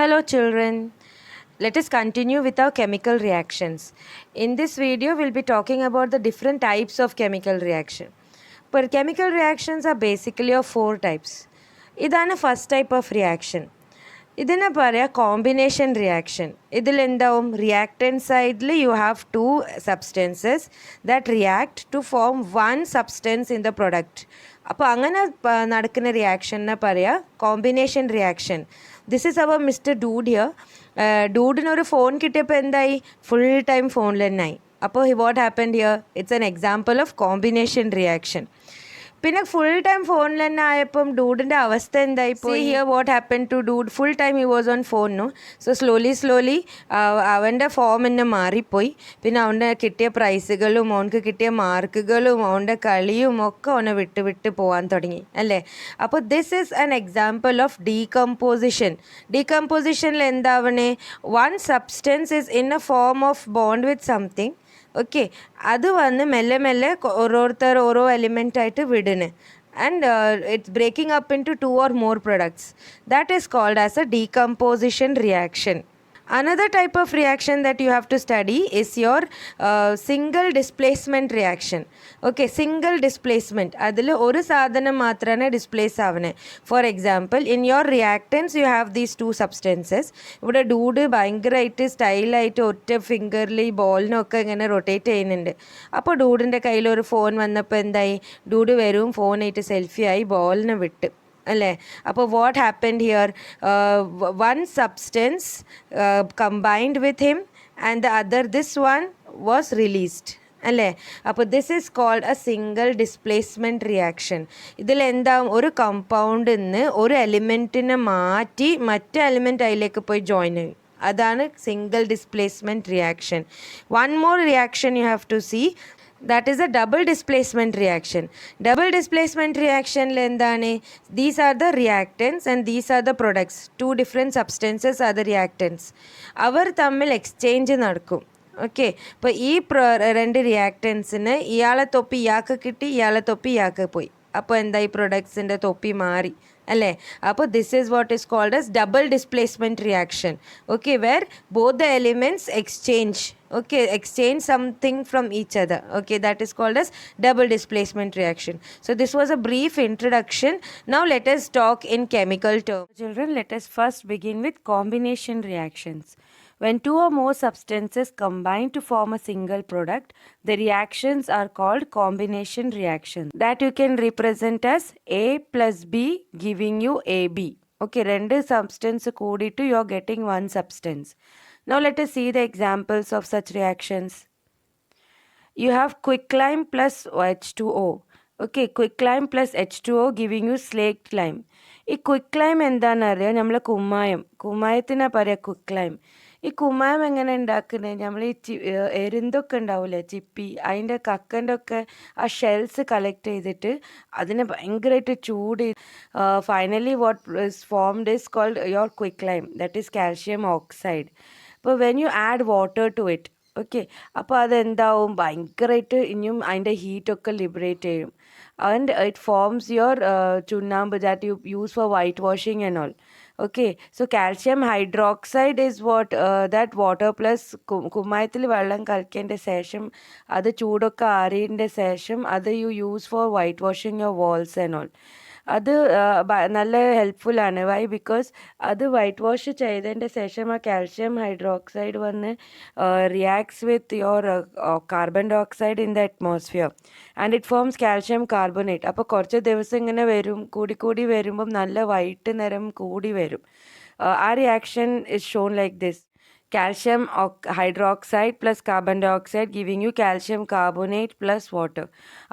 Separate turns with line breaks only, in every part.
Hello children, let us continue with our chemical reactions. In this video, we'll be talking about the different types of chemical reaction. But chemical reactions are basically of four types. ഇതാണ് first type of reaction. ഇതിനെ പറയാം combination reaction. ഇതിലെന്താവും reactant സൈഡിൽ you have two substances that react to form one substance in the product. അപ്പോൾ അങ്ങനെ നടക്കുന്ന റിയാക്ഷനെ പറയാം combination reaction. This is our mister dude here. ഡൂഡിനൊരു ഫോൺ കിട്ടിയപ്പോൾ എന്തായി? ഫുൾ ടൈം ഫോണിൽ തന്നെയായി. അപ്പോൾ what happened here? It's an example of combination reaction. പിന്നെ ഫുൾ ടൈം ഫോണിൽ തന്നെ ആയപ്പം ഡൂഡിൻ്റെ അവസ്ഥ എന്തായി പോയി? Here what happen to dude? Full time he was on phone. No, so slowly അവൻ്റെ ഫോം തന്നെ മാറിപ്പോയി. പിന്നെ അവൻ്റെ കിട്ടിയ പ്രൈസുകളും അവനക്ക് കിട്ടിയ മാർക്കുകളും അവൻ്റെ കളിയും ഒക്കെ അവനെ വിട്ട് പോകാൻ തുടങ്ങി അല്ലേ. അപ്പോൾ this is an example of decomposition. ഡീകമ്പോസിഷനിൽ എന്താവണേ? One substance is in a form of bond with something. Okay, അത് വന്ന് മെല്ലെ ഓരോരുത്തർ ഓരോ എലിമെൻ്റായിട്ട് വിടുന്നു. And it's breaking up into two or more products. That is called as a decomposition reaction. Another type of reaction that you have to study is your single displacement reaction. Okay, single displacement. അതിൽ ഒരു സാധനം മാത്രമാണ് displace ആവുന്നത്. For example, in your reactance you have these two substances. ഇവിടെ dude ഭയങ്കരമായിട്ട് സ്റ്റൈലായിട്ട് ഒറ്റ ഫിംഗറിൽ ഈ ബോളിനൊക്കെ ഇങ്ങനെ റൊട്ടേറ്റ് ചെയ്യുന്നുണ്ട്. അപ്പോൾ ഡൂഡിൻ്റെ കയ്യിലൊരു ഫോൺ വന്നപ്പോൾ എന്തായി? ഡൂഡ് വരും ഫോണായിട്ട് സെൽഫി ആയി ബോളിനെ വിട്ട് അല്ലേ. അപ്പോൾ what happened here? One substance combined with him and the other this one was released അല്ലേ. അപ്പോൾ this is called a single displacement reaction. ഇതിലെന്താവും? ഒരു കമ്പൗണ്ടിൽ നിന്ന് ഒരു എലിമെൻറ്റിനെ മാറ്റി മറ്റേ എലിമെൻറ്റ് അതിലേക്ക് പോയി ജോയിൻ ചെയ്യും. അതാണ് single displacement reaction. One more reaction you have to see. That is a double displacement reaction. Double displacement reaction endane? These are the reactants and these are the products. Two different substances are the reactants. അവർ തമ്മിൽ exchange നടക്കും. Okay, ഇപ്പോൾ ഈ രണ്ട് റിയാക്റ്റൻസിന് ഇയാളെ തൊപ്പി ഇയാൾക്ക് കിട്ടി, ഇയാളെ തൊപ്പി ഇയാൾക്ക് പോയി. അപ്പോൾ എന്തായി? പ്രൊഡക്ട്സിൻ്റെ തൊപ്പി മാറി അല്ലേ. അപ്പോൾ this is what is called as double displacement reaction. Okay, where both the elements exchange something from each other. Okay, that is called as double displacement reaction. So this was a brief introduction. Now let us talk in chemical terms. Children, let us first begin with combination reactions. When two or more substances combine to form a single product, the reactions are called combination reactions. That you can represent as A plus B giving you AB. Okay, rendu substance kooditu you are getting one substance. Now let us see the examples of such reactions. You have quicklime plus H2O. Okay, quicklime plus H2O giving you slaked lime. ഈ ക്വിക്ക്ലൈം എന്താണെന്നറിയാം? നമ്മൾ കുമ്മായത്തിനാ പറയുക ക്വിക്ക്ലൈം. ഈ കുമ്മായം എങ്ങനെ ഉണ്ടാക്കുന്നത്? നമ്മൾ ഈ എരുന്തൊക്കെ ഉണ്ടാവില്ലേ, ചിപ്പി, അതിൻ്റെ കക്കൻ്റെ ഒക്കെ ആ ഷെൽസ് കളക്ട് ചെയ്തിട്ട് അതിനെ ഭയങ്കരമായിട്ട് ചൂട് finally what is formed is called your quicklime. That is calcium oxide. അപ്പോൾ when you add water to it, okay, അപ്പോൾ അതെന്താവും? ഭയങ്കരമായിട്ട് ഇനിയും അതിൻ്റെ ഹീറ്റൊക്കെ ലിബറേറ്റ് ചെയ്യും. ആൻഡ് ഇറ്റ് ഫോംസ് യുവർ ചുണ്ണാമ്പ് that you use for white washing and all. Okay, so calcium hydroxide is what that water plus കുമ്മായത്തിൽ വെള്ളം കലക്കിയതിൻ്റെ ശേഷം അത് ചൂടൊക്കെ ആറിയതിൻ്റെ ശേഷം അത് you use for white washing your walls and all. അത് നല്ല ഹെൽപ്ഫുള്ളാണ്. വൈ? ബിക്കോസ് അത് വൈറ്റ് വാഷ് ചെയ്തതിൻ്റെ ശേഷം ആ കാൽഷ്യം ഹൈഡ്രോക്സൈഡ് വന്ന് reacts with your carbon dioxide in the atmosphere and it forms calcium carbonate. അപ്പോൾ കുറച്ച് ദിവസം ഇങ്ങനെ വരും, കൂടി വരുമ്പം നല്ല വൈറ്റ് നിറം കൂടി വരും. ആ reaction is shown like this. Calcium hydroxide plus carbon dioxide giving you calcium carbonate plus water.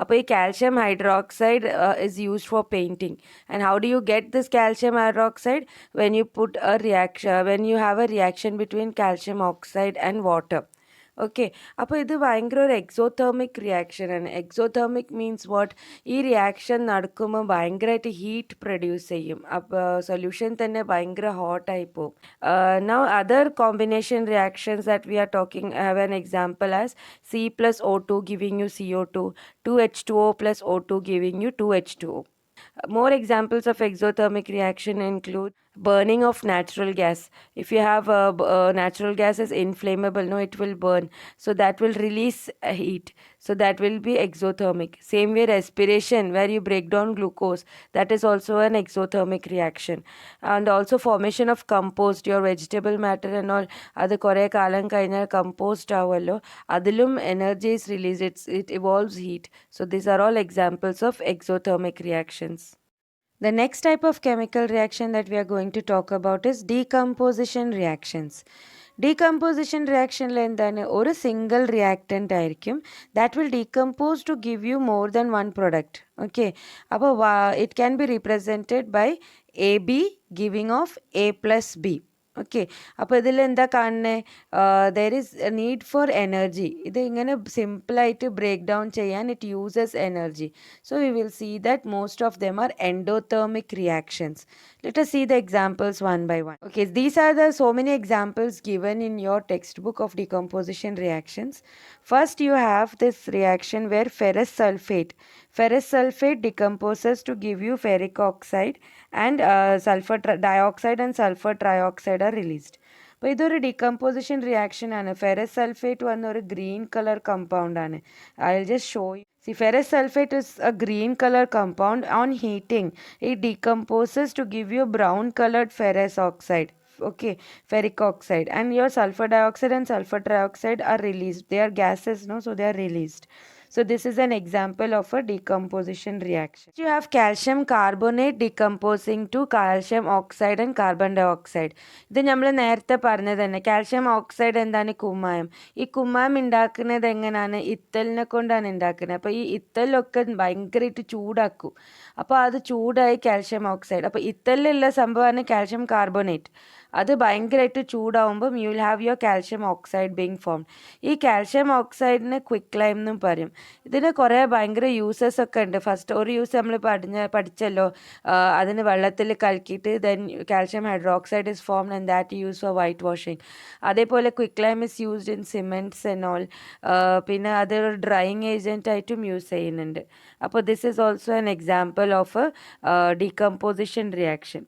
അപ്പോൾ ഈ calcium hydroxide is used for painting. And how do you get this calcium hydroxide? When you have a reaction between calcium oxide and water. Okay, അപ്പോൾ ഇത് ഭയങ്കര ഒരു exothermic റിയാക്ഷനാണ്. Exothermic means what? ഈ reaction നടക്കുമ്പോൾ ഭയങ്കരമായിട്ട് ഹീറ്റ് പ്രൊഡ്യൂസ് ചെയ്യും. അപ്പോൾ സൊല്യൂഷൻ തന്നെ ഭയങ്കര ഹോട്ടായി പോകും. Now other combination reactions that we are talking have an example as C+O2 giving you CO2, 2H2O plus O2 giving you 2H2O. More examples of exothermic reaction include burning of natural gas. If you have natural gas is inflammable, no, it will burn, so that will release heat, so that will be exothermic. Same way respiration, where you break down glucose, that is also an exothermic reaction. And also formation of compost, your vegetable matter and all, അത് കുറേ കാലം കഴിഞ്ഞാൽ compost ആവുമല്ലോ, അതിലും energy is released, it evolves heat. So these are all examples of exothermic reactions. The next type of chemical reaction that we are going to talk about is decomposition reactions. Decomposition reactionൽ എന്താണ്, ഒരു single reactant ആയിരിക്കും that will decompose to give you more than one product. Okay, അപ്പോൾ it can be represented by AB giving off A plus B. Okay, അപ്പോൾ ഇതിൽ എന്താ കാണുന്നത്, there is need for energy. ഇത് ഇങ്ങനെ സിമ്പിളായിട്ട് ബ്രേക്ക് ഡൗൺ ചെയ്യാൻ it uses energy. So we will see that most of them are endothermic reactions. Let us see the examples one by one. Okay, these are the so many examples given in your textbook of decomposition reactions. First, you have this reaction where ferrous sulfate decomposes to give you ferric oxide, and sulfur dioxide and sulfur trioxide are released. അപ്പോൾ ഇതൊരു decomposition reaction ആണ്. Ferrous sulphate വന്ന ഒരു green colour compound ആണ്. I will just show U. See, ferrous sulfate is a green color compound. On heating, it decomposes to give you brown colored ferrous oxide. Okay, ferric oxide, and your sulfur dioxide and sulfur trioxide are released. They are gases, no, so they are released. So this is an example of a decomposition reaction. You have calcium carbonate decomposing to calcium oxide and carbon dioxide. ഇത് നമ്മൾ നേരത്തെ പറഞ്ഞത് തന്നെ. Calcium oxide എന്താണ്, കുമ്മായം. ഈ കുമ്മായം ഉണ്ടാക്കുന്നത് എങ്ങനെയാണ്, ഇത്തലിനെ കൊണ്ടാണ് ഉണ്ടാക്കുന്നത്. അപ്പോൾ ഈ ഇത്തലൊക്കെ ഭയങ്കരമായിട്ട് ചൂടാക്കും. അപ്പോൾ അത് ചൂടായി കാൽഷ്യം ഓക്സൈഡ്. അപ്പോൾ ഇത്തലിലുള്ള സംഭവമാണ് കാൽഷ്യം കാർബണേറ്റ്. അത് ഭയങ്കരമായിട്ട് ചൂടാവുമ്പം you will have your calcium oxide being formed. ഈ കാൽഷ്യം ഓക്സൈഡിന് ക്വിക്ക് ലൈം എന്നും പറയും. ഇതിന് കുറേ ഭയങ്കര യൂസസ് ഒക്കെ ഉണ്ട്. ഫസ്റ്റ് ഒരു യൂസ് നമ്മൾ പഠിച്ചല്ലോ, അതിന് വെള്ളത്തിൽ കലക്കിയിട്ട് then calcium hydroxide is formed and that use for white washing. അതേപോലെ quick lime is used in cements and all. പിന്നെ അത് ഡ്രൈയിങ് ഏജൻറ്റ് ആയിട്ടും യൂസ് ചെയ്യുന്നുണ്ട്. അപ്പോൾ this is also an example of a decomposition reaction.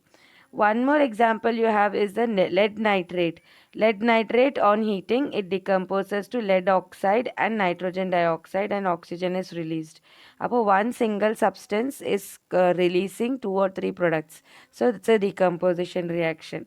One more example you have is the lead nitrate. Lead nitrate on heating, it decomposes to lead oxide and nitrogen dioxide, and oxygen is released. Appo one single substance is releasing 2 or 3 products. So it's a decomposition reaction.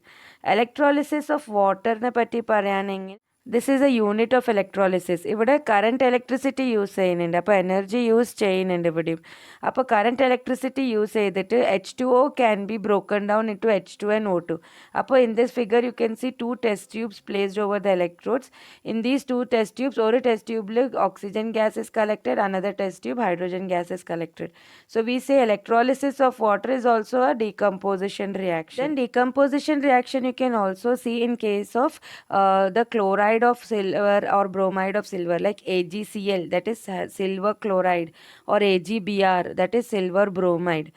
Electrolysis of water ne patti parayanengil, this is a unit of electrolysis. ഇവിടെ current electricity use ചെയ്യുന്നുണ്ട്. അപ്പോൾ energy use ചെയ്യുന്നുണ്ട് ഇവിടെയും. അപ്പോൾ current electricity use ചെയ്തിട്ട് H2O can be broken down into H2NO2. അപ്പോൾ in this figure you can see 2 test tubes placed over the electrodes. In these 2 test tubes, ഒരു test ട്യൂബിൽ oxygen gas is collected, another test tube hydrogen gas is collected. So we say electrolysis of water is also a decomposition reaction. Then decomposition reaction you can also see in case of the chloride of silver or bromide of silver, like AgCl, that is silver chloride, or AgBr, that is silver bromide.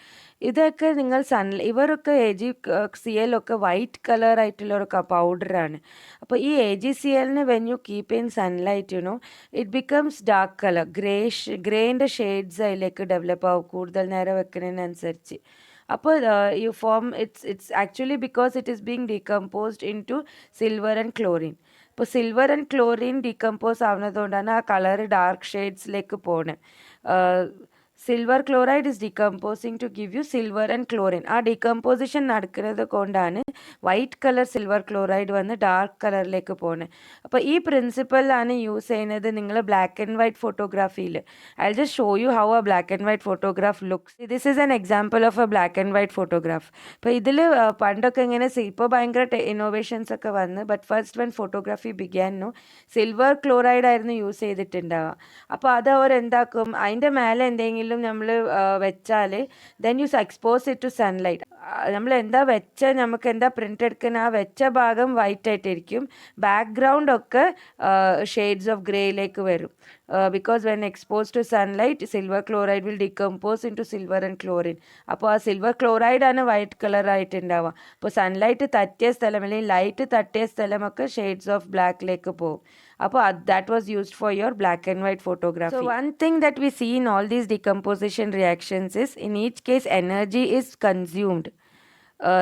ഇതൊക്കെ നിങ്ങൾ ഇവരൊക്കെ AgCl ഒക്കെ white colour ആയിട്ടുള്ള ഒരു പൗഡറാണ്. അപ്പോൾ ഈ AgClനെ when you keep in sunlight, you know, it becomes dark colour, ഗ്രേൻ്റെ ഷെയ്ഡ്സ് അതിലേക്ക് ഡെവലപ്പ് ആവും കൂടുതൽ നേരം വെക്കുന്നതിനനുസരിച്ച്. അപ്പോൾ you form its actually because it is being decomposed into silver and chlorine. ഇപ്പോൾ സിൽവർ ആൻഡ് ക്ലോറിൻ ഡീകമ്പോസ് ആവുന്നതുകൊണ്ടാണ് ആ കളർ ഡാർക്ക് ഷെയ്ഡ്സിലേക്ക് പോകുന്നത്. Silver chloride is decomposing to give you silver and chlorine. ആ ഡീകമ്പോസിഷൻ നടക്കുന്നത് കൊണ്ടാണ് white colour silver chloride വന്ന് dark കളറിലേക്ക് പോകുന്നത്. അപ്പോൾ ഈ പ്രിൻസിപ്പലാണ് യൂസ് ചെയ്യുന്നത് നിങ്ങൾ ബ്ലാക്ക് ആൻഡ് വൈറ്റ് ഫോട്ടോഗ്രാഫിയിൽ. I will just show you how a black and white photograph looks. This is an example of a black and white photograph. അപ്പോൾ ഇതിൽ പണ്ടൊക്കെ ഇങ്ങനെ ഇപ്പോൾ ഭയങ്കര ഇന്നോവേഷൻസ് ഒക്കെ വന്ന്, ബട്ട് ഫസ്റ്റ് വെൻ ഫോട്ടോഗ്രാഫി ബിഗാനോ സിൽവർ ക്ലോറൈഡ് ആയിരുന്നു യൂസ് ചെയ്തിട്ടുണ്ടാവുക. അപ്പോൾ അത് അവർ എന്താക്കും, അതിൻ്റെ മേലെ എന്തെങ്കിലും നമ്മൾ വെച്ചാൽ then you expose it to sunlight. നമ്മൾ എന്താ നമുക്ക് എന്താ പ്രിൻ്റ് എടുക്കുന്ന ആ വെച്ച ഭാഗം വൈറ്റ് ആയിട്ടിരിക്കും, ബാക്ക്ഗ്രൗണ്ട് ഒക്കെ ഷെയ്ഡ്സ് ഓഫ് ഗ്രേയിലേക്ക് വരും. because when exposed to sunlight, silver chloride will decompose into silver and chlorine. അപ്പോൾ ആ സിൽവർ ക്ലോറൈഡ് ആണ് വൈറ്റ് കളർ ആയിട്ടുണ്ടാവുക. അപ്പോൾ സൺലൈറ്റ് തട്ടിയ സ്ഥലം അല്ലെങ്കിൽ ലൈറ്റ് തട്ടിയ സ്ഥലമൊക്കെ ഷെയ്ഡ്സ് ഓഫ് ബ്ലാക്കിലേക്ക് പോകും. അപ്പോൾ that was used for your black and white photography. So one thing that we see in all these decomposition reactions is, in each case energy is consumed.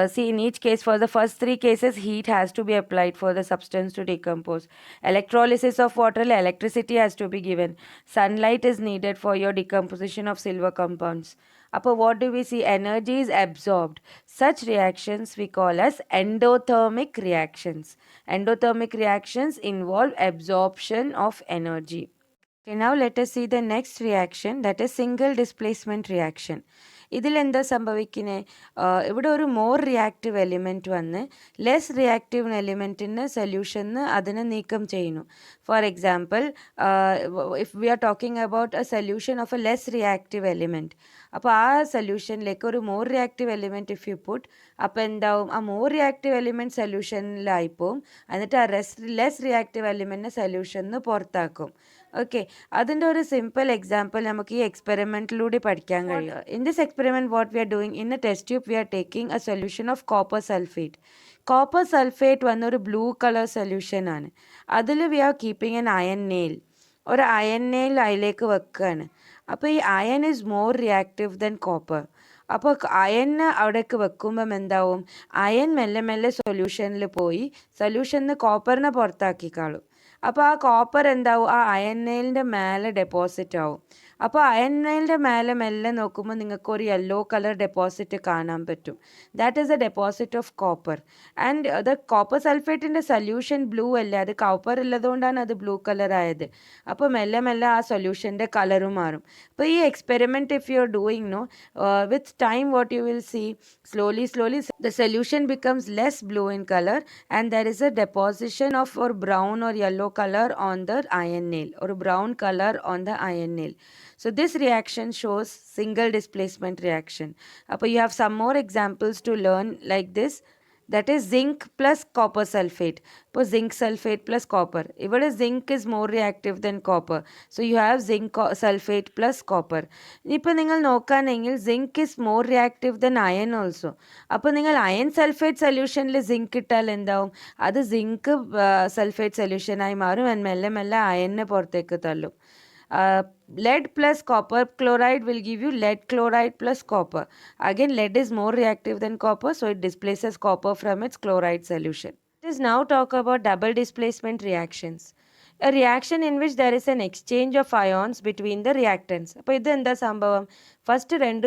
See, in each case, for the first three cases, heat has to be applied for the substance to decompose. Electrolysis of water, electricity has to be given. Sunlight is needed for your decomposition of silver compounds. Upper, what do we see? Energy is absorbed. Such reactions we call as endothermic reactions. Endothermic reactions involve absorption of energy. Okay, now let us see the next reaction, that is single displacement reaction. ഇതിലെന്താ സംഭവിക്കുന്നത്? ഇവിടെ ഒരു more reactive element വന്ന് less reactive എലിമെൻറ്റിൻ്റെ സൊല്യൂഷന് അതിനെ നീക്കം ചെയ്യുന്നു. For example, if we are talking about A solution of A less reactive element, അപ്പോൾ ആ സൊല്യൂഷനിലേക്ക് ഒരു more reactive element if you put, അപ്പോൾ എന്താവും, ആ മോർ റിയാക്റ്റീവ് എലിമെൻറ്റ് സൊല്യൂഷനിലായിപ്പോവും, എന്നിട്ട് ആ ലെസ് റിയാക്റ്റീവ് എലിമെൻറ്റിനെ സൊല്യൂഷന് പുറത്താക്കും. ഓക്കെ, അതിൻ്റെ ഒരു സിമ്പിൾ എക്സാമ്പിൾ നമുക്ക് ഈ എക്സ്പെരിമെൻറ്റിലൂടെ പഠിക്കാൻ കഴിയും. In this experiment what we are doing, in a test tube we are taking a solution of copper sulphate. Copper sulphate വന്നൊരു ബ്ലൂ കളർ സൊല്യൂഷനാണ്. അതിൽ we are keeping an iron nail. ഒരു iron nail അതിലേക്ക് വെക്കുകയാണ്. അപ്പോൾ ഈ iron is more reactive than copper. അപ്പോൾ iron അവിടേക്ക് വെക്കുമ്പം എന്താവും, അയൺ മെല്ലെ മെല്ലെ സൊല്യൂഷനിൽ പോയി സൊല്യൂഷനിൽ കോപ്പറിനെ പുറത്താക്കിക്കാളും. അപ്പോൾ ആ കോപ്പർ എന്താവും, ആ അയൺ നെയിലിൻ്റെ മേലെ ഡെപ്പോസിറ്റ് ആവും. അപ്പോൾ അയൺ നെയിലിൻ്റെ മേലെ മെല്ലെ നോക്കുമ്പോൾ നിങ്ങൾക്ക് ഒരു യെല്ലോ കളർ ഡെപ്പോസിറ്റ് കാണാൻ പറ്റും. That is A deposit of copper. And അത് കോപ്പർ സൾഫേറ്റിൻ്റെ സൊല്യൂഷൻ ബ്ലൂ അല്ലേ, അത് കോപ്പർ ഉള്ളതുകൊണ്ടാണ് അത് ബ്ലൂ കളർ ആയത്. അപ്പോൾ മെല്ലെ മെല്ലെ ആ സൊല്യൂഷൻ്റെ കളറും മാറും. അപ്പോൾ ഈ experiment if you are doing no, with time what you will see, slowly the solution becomes less blue in color and there is a deposition of or brown or yellow color on the iron nail or brown color on the iron nail. So this reaction shows single displacement reaction. You have some more examples to learn like this. That is zinc plus copper sulfate. Zinc sulfate plus copper. Even zinc is more reactive than copper. So you have zinc sulfate plus copper. ഇപ്പോൾ നിങ്ങൾ നോക്കുകയാണെങ്കിൽ zinc is more reactive than iron also. അപ്പോൾ നിങ്ങൾ iron sulphate സൊല്യൂഷനിൽ zinc ഇട്ടാൽ എന്താവും, അത് zinc sulphate സൊല്യൂഷനായി മാറും. മെല്ലെ മെല്ലെ അയണിനെ പുറത്തേക്ക് തള്ളും. Lead plus copper chloride will give you lead chloride plus copper. Again, lead is more reactive than copper, so it displaces copper from its chloride solution. Let us now talk about double displacement reactions. A reaction in which there is an exchange of ions between the reactants. അപ്പോൾ ഇത് എന്താ സംഭവം, first രണ്ട്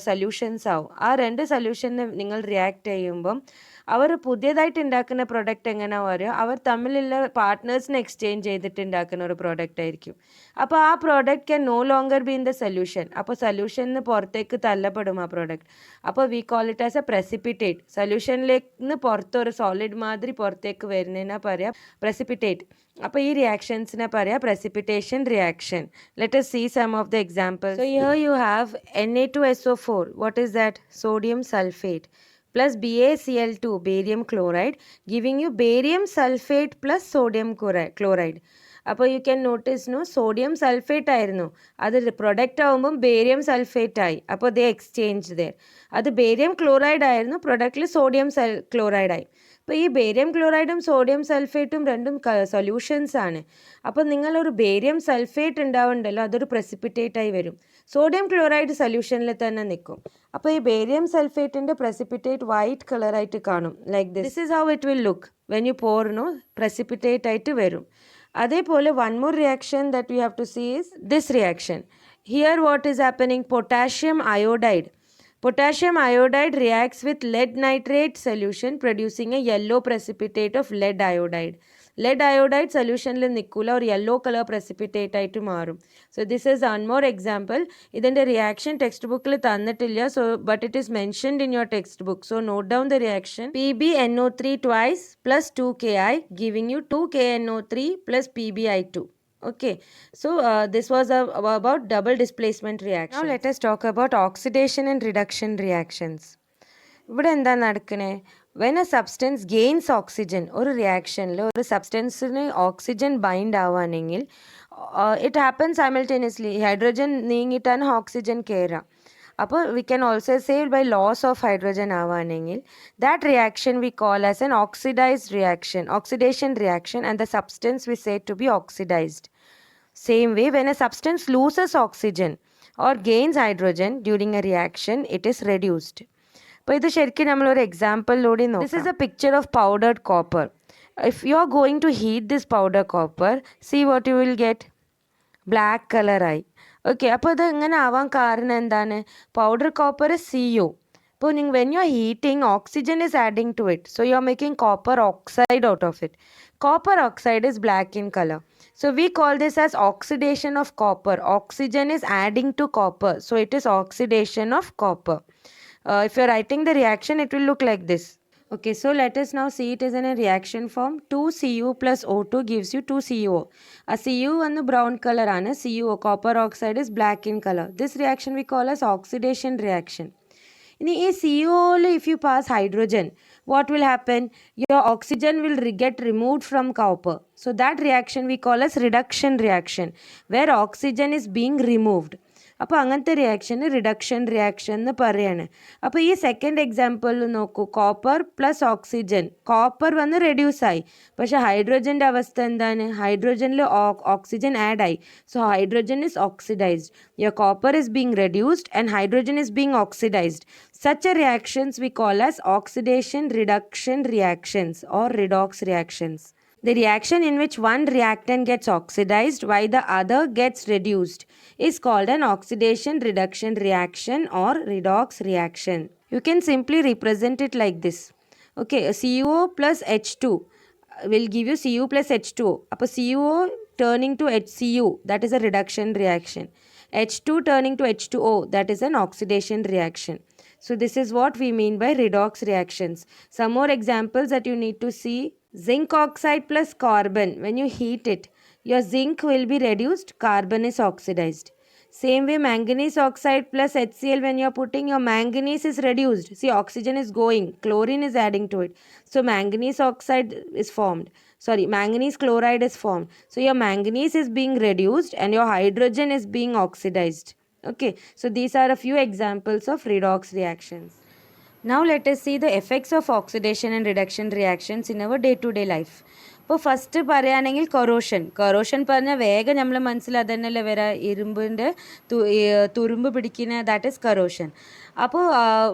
solutions ആവും. ആ രണ്ട് സൊല്യൂഷന് നിങ്ങൾ react ചെയ്യുമ്പം അവർ പുതിയതായിട്ട് ഉണ്ടാക്കുന്ന പ്രൊഡക്റ്റ് എങ്ങനെ വരും, അവർ തമ്മിലുള്ള പാർട്ട്നേഴ്സിനെ എക്സ്ചേഞ്ച് ചെയ്തിട്ട് ഉണ്ടാക്കുന്ന ഒരു പ്രോഡക്റ്റ് ആയിരിക്കും. അപ്പോൾ ആ product can no longer be in the solution. അപ്പോൾ സൊല്യൂഷനിൽ പുറത്തേക്ക് തള്ളപ്പെടും ആ പ്രോഡക്റ്റ്. അപ്പോൾ we call it as a precipitate. സൊല്യൂഷനിലേക്ക് പുറത്തൊരു സോളിഡ് മാതിരി പുറത്തേക്ക് വരുന്നതിനാ പറയാം പ്രസിപ്പിറ്റേറ്റ്. അപ്പോൾ ഈ റിയാക്ഷൻസിനെ പറയാം precipitation reaction. Let us see some of the examples. So here you have Na2SO4. What is that? Sodium sulfate plus BaCl2, barium chloride, giving you barium sulfate plus sodium chloride. അപ്പോൾ you can notice no, sodium sulphate ആയിരുന്നു, അത് product ആകുമ്പം barium sulphate ആയി. അപ്പോൾ they exchange their. അത് barium chloride ആയിരുന്നു, പ്രൊഡക്റ്റിൽ sodium ക്ലോറൈഡായി. അപ്പോൾ ഈ ബേരിയം ക്ലോറൈഡും സോഡിയം സൾഫേറ്റും രണ്ടും സൊല്യൂഷൻസ് ആണ്. അപ്പോൾ നിങ്ങളൊരു ബേരിയം സൾഫേറ്റ് ഉണ്ടാവുന്നുണ്ടല്ലോ, അതൊരു precipitate ആയി വരും. സോഡിയം ക്ലോറൈഡ് സൊല്യൂഷനിൽ തന്നെ നിൽക്കും. അപ്പോൾ ഈ ബേരിയം സൾഫേറ്റിൻ്റെ precipitate വൈറ്റ് കളറായിട്ട് കാണും. Like this is how it will look when you pour no, precipitate ആയിട്ട് വരും. അതേപോലെ one more reaction that we have to see is this reaction. Here what is happening? Potassium iodide. Potassium iodide reacts with lead nitrate solution producing a yellow precipitate of lead iodide. Lead iodide solution le നിൽക്കില്ല, ഒരു yellow colour precipitate ആയിട്ട് മാറും. So this is one more example. ഇതിൻ്റെ reaction text ബുക്കിൽ തന്നിട്ടില്ല, so but it is mentioned in your text book. So note down the reaction. PbNO3 twice plus 2Ki giving you 2KNO3 plus PbI2. Okay, so this was about double displacement reaction. Now let us talk about oxidation and reduction reactions. ഇവിടെ എന്താ നടക്കണേ, when a substance gains oxygen, ഒരു റിയാക്ഷനിൽ ഒരു സബ്സ്റ്റൻസിന് oxygen bind ആവുകയാണെങ്കിൽ it happen simultaneously, hydrogen നീങ്ങിയിട്ടാണ് oxygen കയറുക. അപ്പോൾ we can also say by loss of hydrogen ആവുകയാണെങ്കിൽ that reaction we call as an oxidised reaction, oxidation reaction, and the substance we say to be oxidised. Same way, when a substance loses oxygen or gains hydrogen during a reaction, it is reduced. അപ്പോൾ ഇത് ശരിക്കും നമ്മളൊരു എക്സാമ്പിളിലൂടെ നോക്കാം. This is A picture of powdered copper. If you are going to heat this powder copper, see what you will get. Black color ആയി. Okay, അപ്പോൾ ഇത് ഇങ്ങനെ ആവാൻ കാരണം എന്താണ്? Powder copper CO. അപ്പോൾ when you are heating, oxygen is adding to it. So you are making copper oxide out of it. Copper oxide is black in color. So we call this as oxidation of copper. Oxygen is adding to copper. So it is oxidation of copper. If you are writing the reaction, it will look like this. Okay, so let us now see it as in a reaction form. 2Cu plus O2 gives you 2CuO. A Cu and the brown color ആണ്. CuO, copper oxide, is black in color. This reaction we call as oxidation reaction. In a CuO, if you pass hydrogen, what will happen? Your oxygen will get removed from copper. So that reaction we call as reduction reaction, where oxygen is being removed. അപ്പോൾ അങ്ങനത്തെ റിയാക്ഷന് reduction reaction എന്ന് പറയാണ്. അപ്പോൾ ഈ second example നോക്കൂ, copper plus oxygen. Copper വന്ന് റെഡ്യൂസായി, പക്ഷേ ഹൈഡ്രോജൻ്റെ അവസ്ഥ എന്താണ്? ഹൈഡ്രോജനിൽ ഓക്സിജൻ ആഡ് ആയി. So hydrogen is oxidised. Your copper is being reduced and hydrogen is being oxidised. Such a reactions we call as oxidation reduction reactions or redox reactions. The reaction in which one reactant gets oxidized while the other gets reduced is called an oxidation reduction reaction or redox reaction. You can simply represent it like this. Okay, CuO plus H2 will give you Cu plus H2O. Appo CuO turning to HCU, that is a reduction reaction. H2 turning to H2O, that is an oxidation reaction. So this is what we mean by redox reactions. Some more examples that you need to see. Zinc oxide plus carbon, when you heat it, your zinc will be reduced, carbon is oxidized. Same way manganese oxide plus HCl, when you are putting, your manganese is reduced. See, oxygen is going, chlorine is adding to it. So manganese oxide is formed. Manganese chloride is formed. So your manganese is being reduced and your hydrogen is being oxidized. Okay, so these are a few examples of redox reactions. Now let us see the effects of oxidation and reduction reactions in our day-to-day life. ഇപ്പോൾ first പറയുകയാണെങ്കിൽ corrosion പറഞ്ഞാൽ വേഗം നമ്മൾ മനസ്സിൽ അതന്നെയല്ലേ വരാ, ഇരുമ്പിൻ്റെ തുരുമ്പ് പിടിക്കുന്ന, ദാറ്റ് ഈസ് കൊറോഷൻ. അപ്പോൾ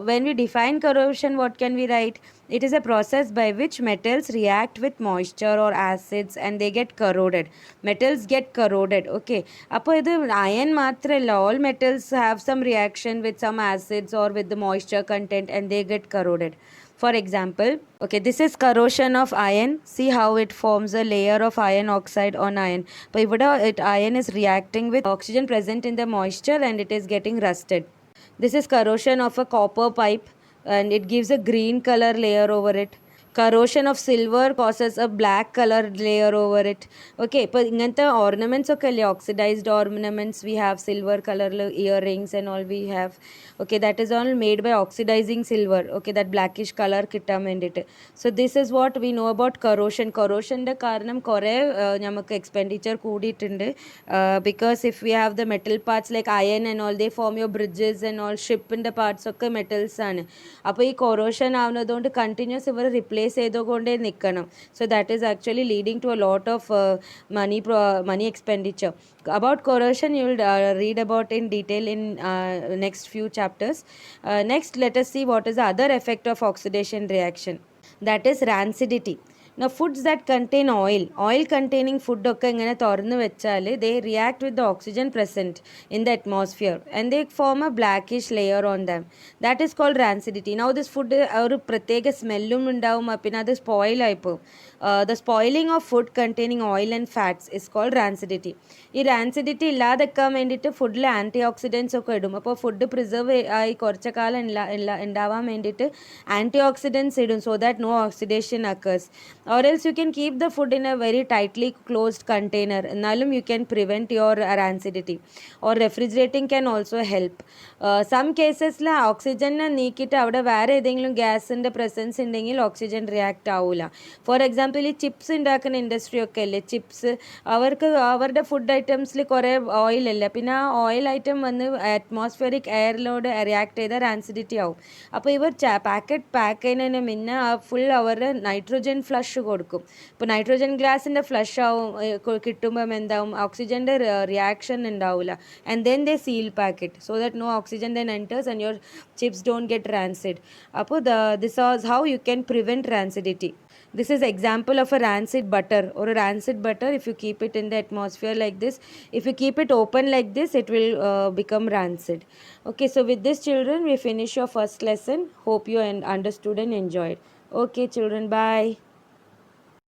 when we define corrosion, what can we write? It is a process by which metals react with moisture or acids and they get corroded. Metals get corroded. Okay, അപ്പോൾ ഇത് iron മാത്രമല്ല, all metals have some reaction with some acids or with the moisture content and they get corroded. For example, okay, this is corrosion of iron. See how it forms a layer of iron oxide on iron. But ഇവിടെ iron is reacting with oxygen present in the moisture and it is getting rusted. This is corrosion of a copper pipe and it gives a green color layer over it. Corrosion of silver causes a black color layer over it. Okay, ഇപ്പോൾ ഇങ്ങനത്തെ ornaments ഒക്കെ അല്ലേ, oxidised ornaments we have, silver കളറിൽ ear rings and all we have. Okay, that is all made by oxidising silver. Okay, that blackish colour കിട്ടാൻ വേണ്ടിയിട്ട്. So this is what we know about corrosion. കൊറോഷൻ്റെ കാരണം കുറേ നമുക്ക് expenditure കൂടിയിട്ടുണ്ട്. Because if we have the metal parts like iron and all, they form your bridges and all, ഷിപ്പിൻ്റെ parts ഒക്കെ metals ആണ്. അപ്പോൾ ഈ കൊറോഷൻ ആവുന്നതുകൊണ്ട് കണ്ടിന്യൂസ് ഇവർ റിപ്ലേസ് ചെയ്തുകൊണ്ടേ നിൽക്കണം. So that is actually leading to a lot of money expenditure. About corrosion you will read about in detail in next few chapters. Next, let us see what is the other effect of oxidation reaction, that is rancidity. Now foods that contain oil containing food ഒക്കെ ഇങ്ങനെ തുറന്ന് വെച്ചാൽ they react with the oxygen present in the atmosphere and they form a blackish layer on them. That is called rancidity. Now this food ഒരു പ്രത്യേക സ്മെല്ലും ഉണ്ടാവും, പിന്നെ അത് spoil ആയിപ്പോവും. The spoiling of food containing oil and fats is called rancidity. ഈ rancidity ഇല്ലാതെക്കാൻ വേണ്ടിയിട്ട് ഫുഡിൽ anti oxidants ഒക്കെ ഇടും. അപ്പോൾ ഫുഡ് പ്രിസർവ് ആയി കുറച്ച് കാലം ഉണ്ടാവാൻ വേണ്ടിയിട്ട് ആൻറ്റി ഓക്സിഡൻസ് ഇടും, so that no oxidation occurs. Or else you can keep the food in a very tightly closed container, എന്നാലും you can prevent your rancidity. Or refrigerating can also help. Some cases ഓക്സിജനെ നീക്കിയിട്ട് അവിടെ വേറെ ഏതെങ്കിലും ഗ്യാസിൻ്റെ presence ഉണ്ടെങ്കിൽ oxygen react ആവില്ല. For example example ഈ chips ഉണ്ടാക്കുന്ന industry ഒക്കെ അല്ലേ, ചിപ്സ്, അവരുടെ ഫുഡ് ഐറ്റംസിൽ കുറേ ഓയിലല്ലേ, പിന്നെ ആ ഓയിൽ ഐറ്റം വന്ന് അറ്റ്മോസ്ഫിയറിക് എയറിലോട് റിയാക്ട് ചെയ്താൽ ആൻസിഡിറ്റി ആവും. അപ്പോൾ ഇവർ പാക്കറ്റ് പാക്ക് ചെയ്യുന്നതിന് മുന്നേ ഫുൾ അവരുടെ നൈട്രോജൻ ഫ്ലഷ് കൊടുക്കും. ഇപ്പോൾ നൈട്രോജൻ ഗ്യാസിൻ്റെ ഫ്ലഷ് ആവും കിട്ടുമ്പം എന്താവും, ഓക്സിജൻ്റെ റിയാക്ഷൻ ഉണ്ടാവില്ല. And then they seal packet so that no oxygen then enters and your chips don't get rancid. അപ്പോൾ this is how you can prevent rancidity. This is example of a rancid butter or a rancid butter. If you keep it in the atmosphere like this, if you keep it open like this, it will become rancid. Okay, so with this children we finish your first lesson. Hope you understood and enjoyed. Okay children, bye.